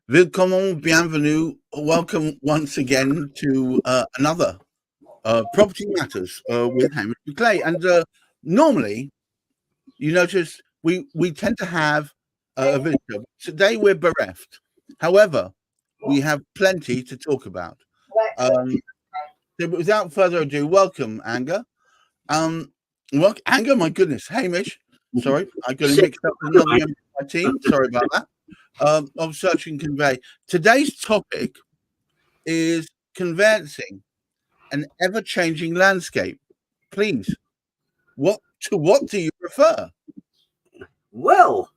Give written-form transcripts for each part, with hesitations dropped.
Willkommen, bienvenue. Welcome once again to another Property Matters with Hamish McLay. And normally, you notice we tend to have a visitor. Today we're bereft. However, we have plenty to talk about. So without further ado, welcome, Anga. Anga, my goodness, Hamish. Sorry, I got it mixed up with another member of my team. Sorry about that. Of Search and Convey. Today's topic is conveyancing, an ever-changing landscape. Please, what do you prefer? Well,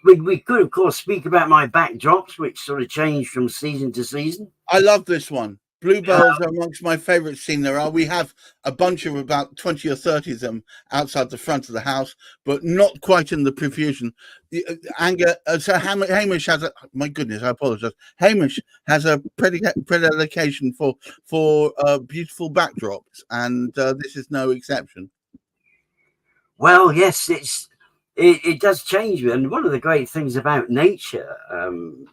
we could, of course, speak about my backdrops, which sort of change from season to season. I love this one. Bluebells are amongst my favourite scene there are. We have a bunch of about 20 or 30 of them outside the front of the house, but not quite in the profusion. So Hamish has my goodness, I apologise. Hamish has a predilection for beautiful backdrops, and this is no exception. Well, yes, it does change, and one of the great things about nature,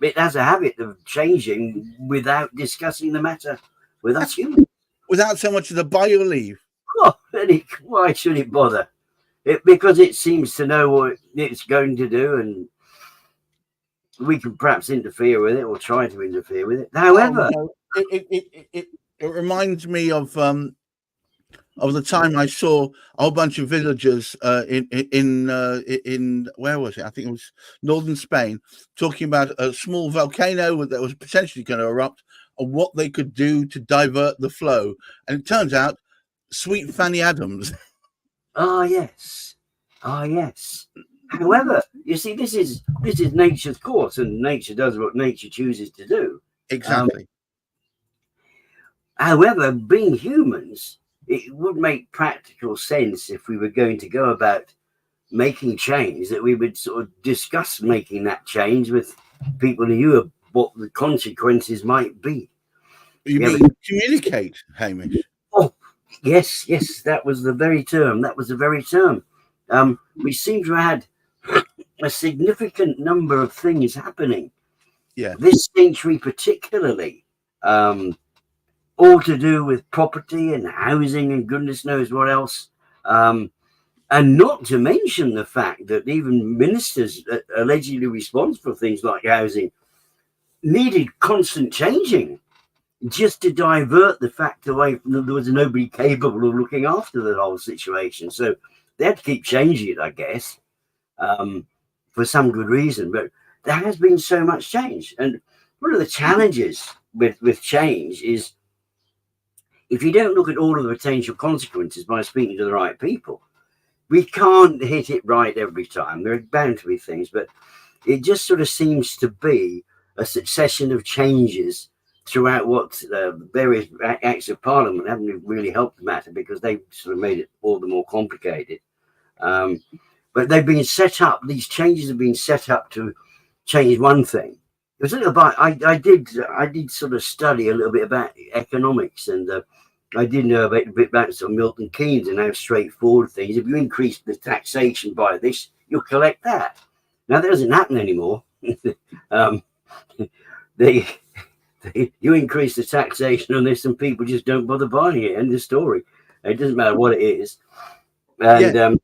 it has a habit of changing without discussing the matter with us humans. Without so much as a by your leave. Oh, why should it bother? Because it seems to know what it's going to do, and we can perhaps interfere with it or try to interfere with it. However, it reminds me of the time I saw a whole bunch of villagers in where was it? I think it was northern Spain, talking about a small volcano that was potentially going to erupt and what they could do to divert the flow. And it turns out, sweet Fanny Adams. Yes. However, you see, this is nature's course, and nature does what nature chooses to do. Exactly. However, being humans, it would make practical sense if we were going to go about making change, that we would sort of discuss making that change with people who knew what the consequences might be. You mean communicate, Hamish? Oh, yes, that was the very term. We seem to have had a significant number of things happening. Yeah. This century particularly. All to do with property and housing and goodness knows what else. And not to mention the fact that even ministers allegedly responsible for things like housing needed constant changing just to divert the fact away from there was nobody capable of looking after the whole situation. So they had to keep changing it, I guess, for some good reason. But there has been so much change. And one of the challenges with change is, if you don't look at all of the potential consequences by speaking to the right people, we can't hit it right every time. There are bound to be things, but it just sort of seems to be a succession of changes throughout what various acts of parliament haven't really helped the matter, because they've sort of made it all the more complicated. But they've been set up, these changes have been set up to change one thing. It was a little bit, I did sort of study a little bit about economics, and I did know a bit about sort of Milton Keynes and how straightforward things. If you increase the taxation by this, you'll collect that. Now that doesn't happen anymore. You increase the taxation on this, and people just don't bother buying it. End of story. It doesn't matter what it is. And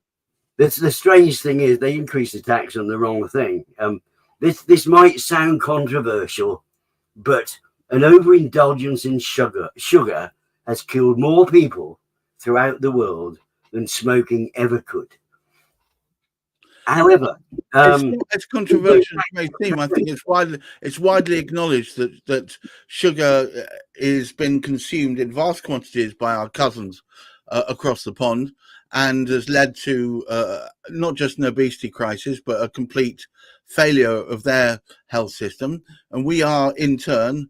the strange thing is, they increase the tax on the wrong thing. This might sound controversial, but an overindulgence in sugar has killed more people throughout the world than smoking ever could. However, it's controversial as it may seem. I think it's widely acknowledged that sugar is been consumed in vast quantities by our cousins across the pond, and has led to not just an obesity crisis, but a complete failure of their health system. And we are, in turn,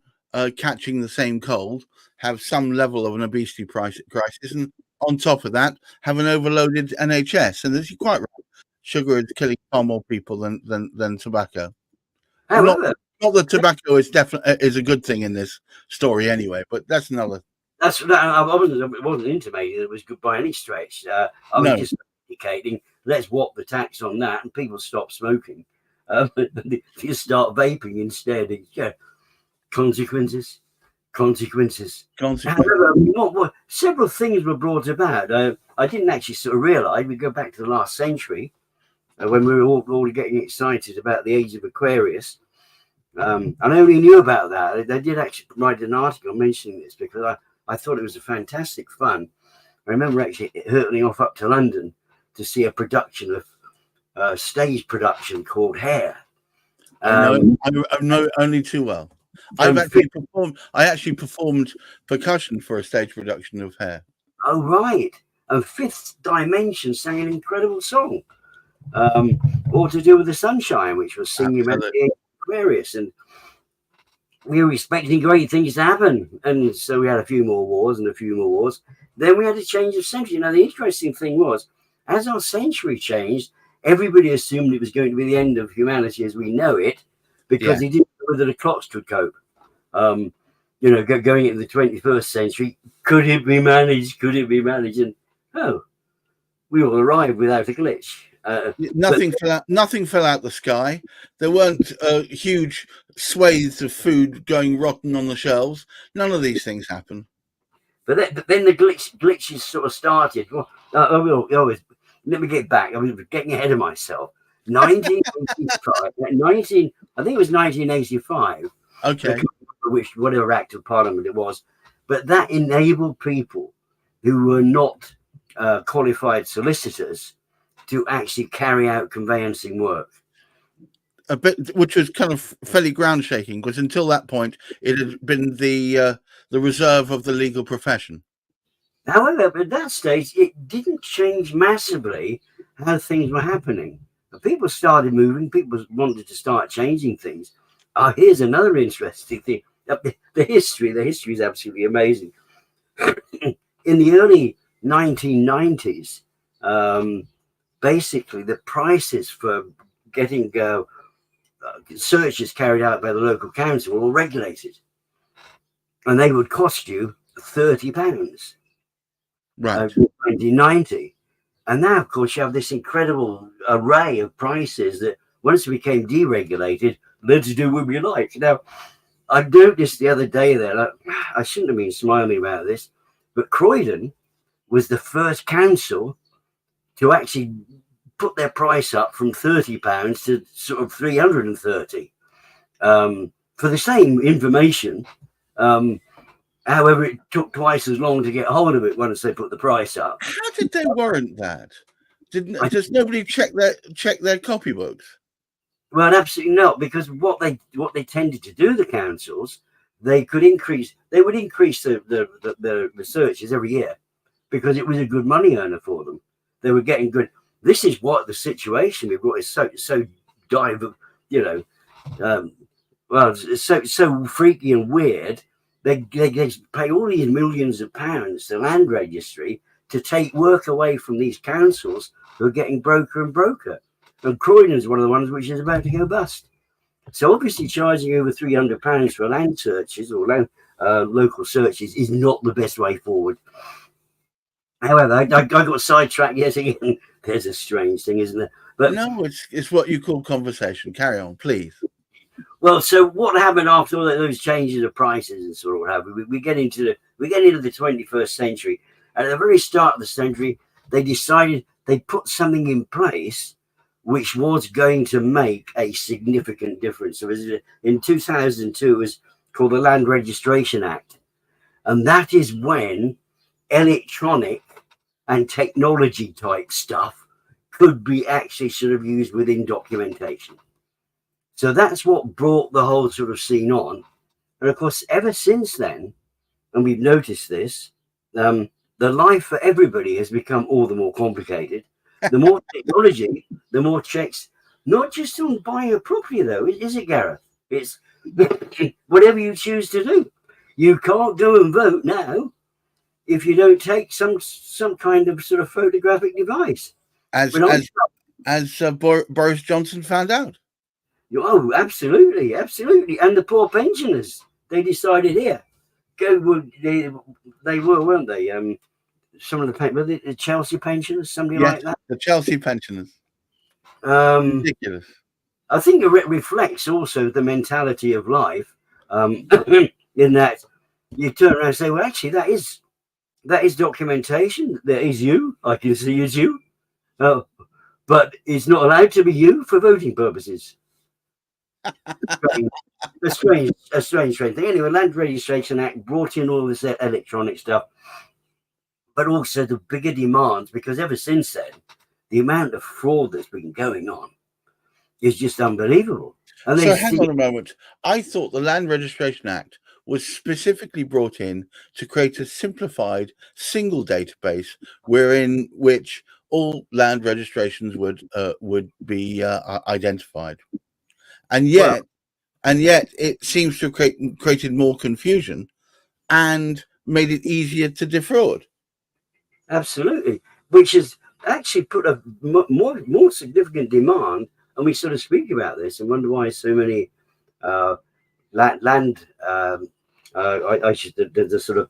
catching the same cold, have some level of an obesity crisis, and on top of that, have an overloaded NHS. And as you're quite right, sugar is killing far more people than tobacco. however, Not that tobacco is a good thing in this story anyway, but that's another. I wasn't intimating it was good by any stretch. I was just indicating, let's whop the tax on that and people stop smoking. If you start vaping instead, consequences. However, several things were brought about. I didn't actually sort of realise. We go back to the last century when we were all getting excited about the age of Aquarius. And I only knew about that. They did actually write an article mentioning this because I thought it was a fantastic fun. I remember actually hurtling off up to London to see a production of stage production called Hair. I know only too well. I actually performed percussion for a stage production of Hair. Oh, right. And Fifth Dimension sang an incredible song, all to do with the sunshine, which was singing about the Aquarius. And we were expecting great things to happen. And so we had a few more wars. Then we had a change of century. Now, the interesting thing was, as our century changed, everybody assumed it was going to be the end of humanity as we know it, because they didn't know whether the clocks could cope. Going into the 21st century, could it be managed? And we all arrived without a glitch. Nothing fell out the sky. There weren't huge swathes of food going rotten on the shelves. None of these things happened. But then the glitches sort of started. Let me get back. I was getting ahead of myself. 1985. I think it was 1985. Okay. Which whatever act of parliament it was, but that enabled people who were not qualified solicitors to actually carry out conveyancing work. A bit, which was kind of fairly ground shaking, because until that point it had been the reserve of the legal profession. However, at that stage, it didn't change massively how things were happening. People started moving. People wanted to start changing things. Here's another interesting thing. The history is absolutely amazing. In the early 1990s, basically the prices for getting searches carried out by the local council were all regulated, and they would cost you £30. Right. 1990. And now, of course, you have this incredible array of prices that once it became deregulated, let's do what we like. Now, I noticed the other day that I shouldn't have been smiling about this, but Croydon was the first council to actually put their price up from £30 to sort of 330 for the same information. However, it took twice as long to get hold of it once they put the price up. How did they warrant that? Does nobody check their copybooks? Well, absolutely not, because what they tended to do, the councils, they would increase the searches every year because it was a good money earner for them. They were getting good. This is what the situation we've got is so so freaky and weird. They pay all these millions of pounds to land registry to take work away from these councils who are getting broker and broker. And Croydon's one of the ones which is about to go bust. So obviously charging over £300 for land searches or land local searches is not the best way forward. However, I got sidetracked yet again. There's a strange thing, isn't there? But no, it's what you call conversation. Carry on, please. Well, so what happened after all those changes of prices and sort of what have we get into the 21st century. And at the very start of the century, they decided they put something in place which was going to make a significant difference. So in 2002, it was called the Land Registration Act. And that is when electronic and technology type stuff could be actually sort of used within documentation. So that's what brought the whole sort of scene on. And of course, ever since then, and we've noticed this, the life for everybody has become all the more complicated. The more technology, the more checks, not just on buying a property, though, is it, Gareth? It's whatever you choose to do. You can't go and vote now if you don't take some kind of sort of photographic device. As Boris Johnson found out. Oh, absolutely. And the poor pensioners, they decided here. They were, weren't they? Some of the Chelsea pensioners, somebody like that. The Chelsea pensioners. Ridiculous. I think it reflects also the mentality of life, in that you turn around and say, well, actually, that is documentation. That is you. I can see as you. But it's not allowed to be you for voting purposes. a strange thing. Anyway, Land Registration Act brought in all this electronic stuff, but also the bigger demands, because ever since then, the amount of fraud that's been going on is just unbelievable. And so hang on a moment. I thought the Land Registration Act was specifically brought in to create a simplified single database which all land registrations would be identified, and yet it seems to have created more confusion and made it easier to defraud. Absolutely, which has actually put a more significant demand. And we sort of speak about this and wonder why so many land. The sort of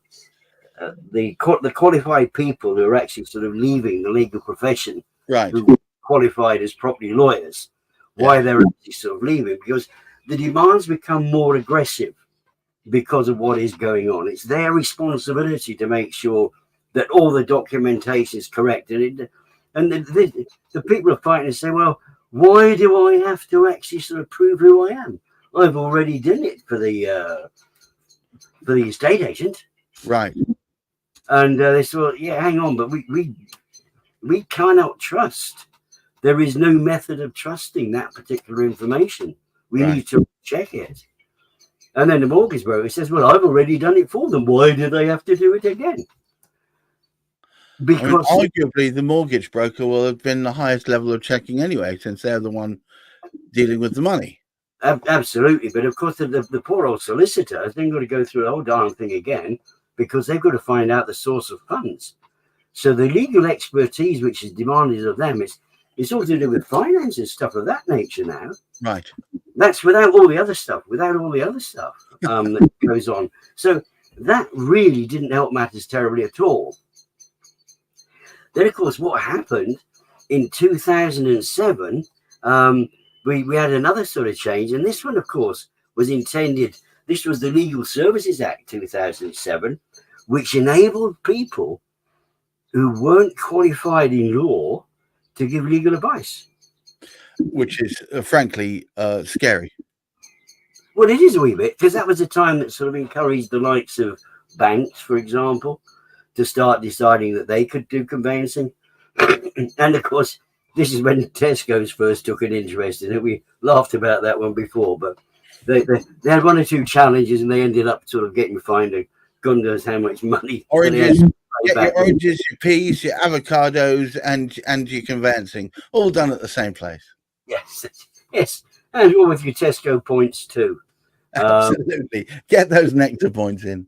the qualified people who are actually sort of leaving the legal profession, right? Who are qualified as property lawyers, why they're actually sort of leaving, because the demands become more aggressive because of what is going on. It's their responsibility to make sure that all the documentation is correct, and the people are fighting and say, well, why do I have to actually sort of prove who I am? I've already done it for the estate agent, right? And they said, well, yeah, hang on, but we cannot trust. There is no method of trusting that particular information. We need to check it. And then the mortgage broker says, well, I've already done it for them. Why do they have to do it again? Because arguably the mortgage broker will have been the highest level of checking anyway, since they're the one dealing with the money. Absolutely. But of course, the poor old solicitor has then got to go through the whole darn thing again, because they've got to find out the source of funds. So the legal expertise which is demanded of them it's all to do with finance and stuff of that nature now. Right. That's without all the other stuff that goes on. So that really didn't help matters terribly at all. Then, of course, what happened in 2007, we had another sort of change. And this one, of course, was intended. This was the Legal Services Act 2007, which enabled people who weren't qualified in law to give legal advice. Which is, frankly, scary. Well, it is a wee bit, because that was a time that sort of encouraged the likes of banks, for example, to start deciding that they could do conveyancing. And of course, this is when Tesco's first took an interest in it. We laughed about that one before, but they had one or two challenges and they ended up sort of getting fined a God knows how much money. Oranges, your oranges, your peas, your avocados, and your conveyancing, all done at the same place. Yes, and all with your Tesco points too. Absolutely, get those nectar points in.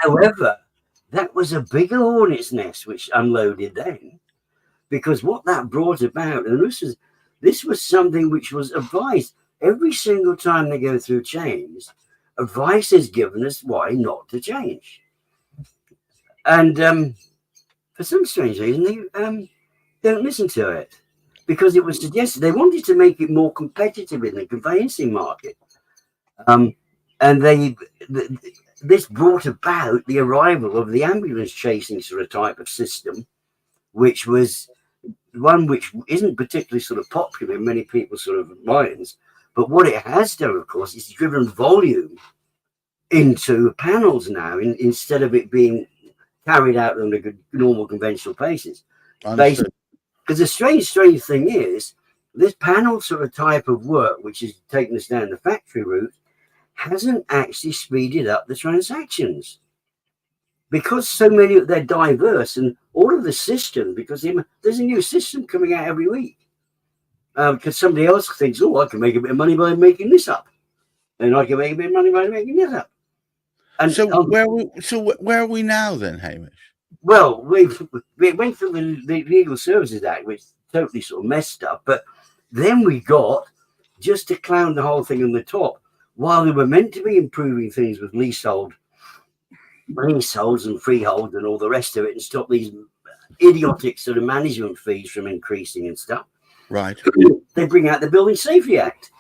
However, that was a bigger hornet's nest which unloaded then, because what that brought about, and this was something which was advised every single time they go through change. Advice is given as why not to change, and for some strange reason they don't listen to it, because it was suggested they wanted to make it more competitive in the conveyancing market, and this brought about the arrival of the ambulance chasing sort of type of system, which was one which isn't particularly sort of popular in many people's sort of minds. But what it has done, of course, is driven volume into panels now, instead of it being carried out on a normal conventional basis. Because the strange thing is, this panel sort of type of work, which has taken us down the factory route, hasn't actually speeded up the transactions, because so many they're diverse, and all of the system, because there's a new system coming out every week, because somebody else thinks, oh, I can make a bit of money by making this up, and I can make a bit of money by making this up. And so where are we now then, Hamish? Well, we went through the Legal Services Act, which totally sort of messed up, but then we got, just to clown the whole thing on the top, while they were meant to be improving things with leaseholds and freehold and all the rest of it, and stop these idiotic sort of management fees from increasing and stuff, Right. They bring out the Building Safety Act.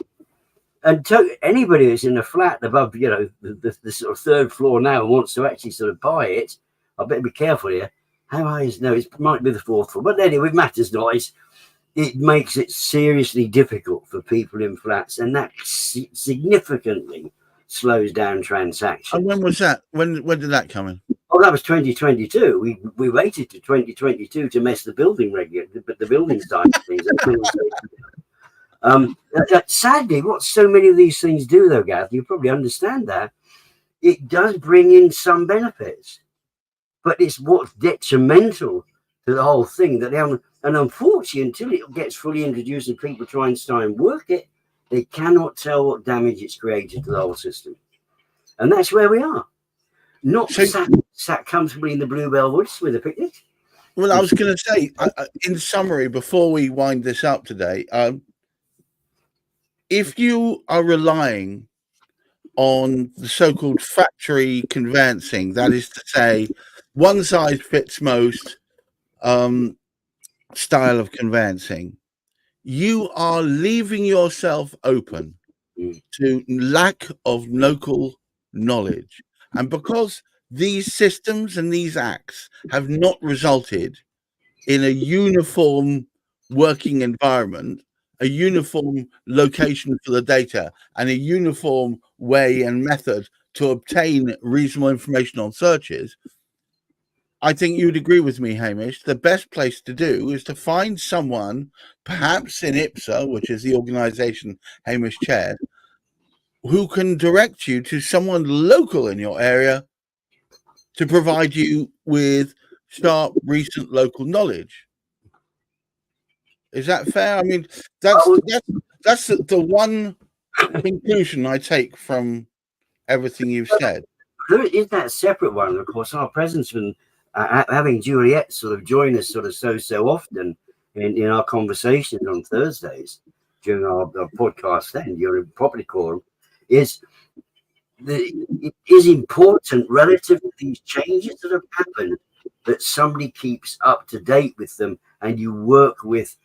And anybody that's in a flat above, the sort of third floor now and wants to actually sort of buy it, I better be careful here. How high is no? It might be the fourth floor, but anyway, it matters not. It makes it seriously difficult for people in flats, and that significantly slows down transactions. And when was that? When did that come in? Oh, that was 2022. We waited to 2022 to mess the building but the building side of things. Sadly, what so many of these things do, though, Gareth, you probably understand that it does bring in some benefits, but it's what's detrimental to the whole thing that they haven't. And unfortunately, until it gets fully introduced and people try and work it, they cannot tell what damage it's created to the whole system. And that's where we are. Not sat comfortably in the Bluebell Woods with a picnic. Well, I was going to say, in summary, before we wind this up today, if you are relying on the so-called factory conveyancing, that is to say, one size fits most style of conveyancing, you are leaving yourself open to lack of local knowledge. And because these systems and these acts have not resulted in a uniform working environment, a uniform location for the data, and a uniform way and method to obtain reasonable information on searches, I think you'd agree with me, Hamish. The best place to do is to find someone, perhaps in IPSA, which is the organization Hamish chairs, who can direct you to someone local in your area to provide you with sharp, recent local knowledge. Is that fair? I mean, that's the one conclusion I take from everything you've said. There is that separate one, of course. Our presence and having Juliet sort of join us so often in our conversations on Thursdays during our podcast, then during Property Quorum, it is important relative to these changes that have happened that somebody keeps up to date with them, and you work with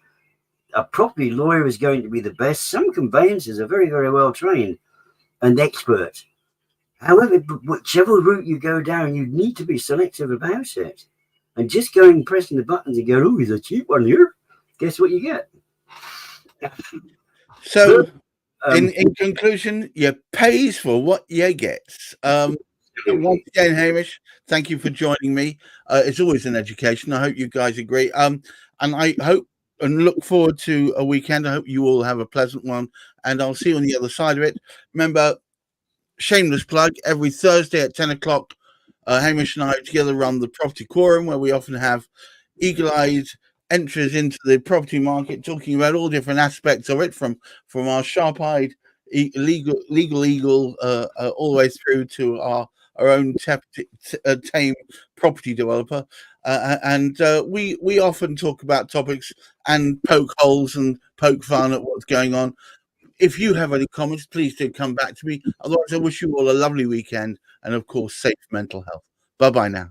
a property lawyer is going to be the best. Some conveyancers are very, very well trained and expert. However, whichever route you go down, you need to be selective about it. And just going pressing the buttons and going, oh, he's a cheap one here. Guess what you get? So, in conclusion, you pays for what you gets. Once again, Hamish, thank you for joining me. It's always an education. I hope you guys agree. And I hope and look forward to a weekend. I hope you all have a pleasant one. And I'll see you on the other side of it. Remember, shameless plug, every Thursday at 10 o'clock, Hamish and I together run the Property Quorum, where we often have eagle-eyed entries into the property market, talking about all different aspects of it, from our sharp-eyed legal eagle all the way through to our own tame property developer. And we often talk about topics and poke holes and poke fun at what's going on. If you have any comments, please do come back to me. Otherwise, I wish you all a lovely weekend and, of course, safe mental health. Bye-bye now.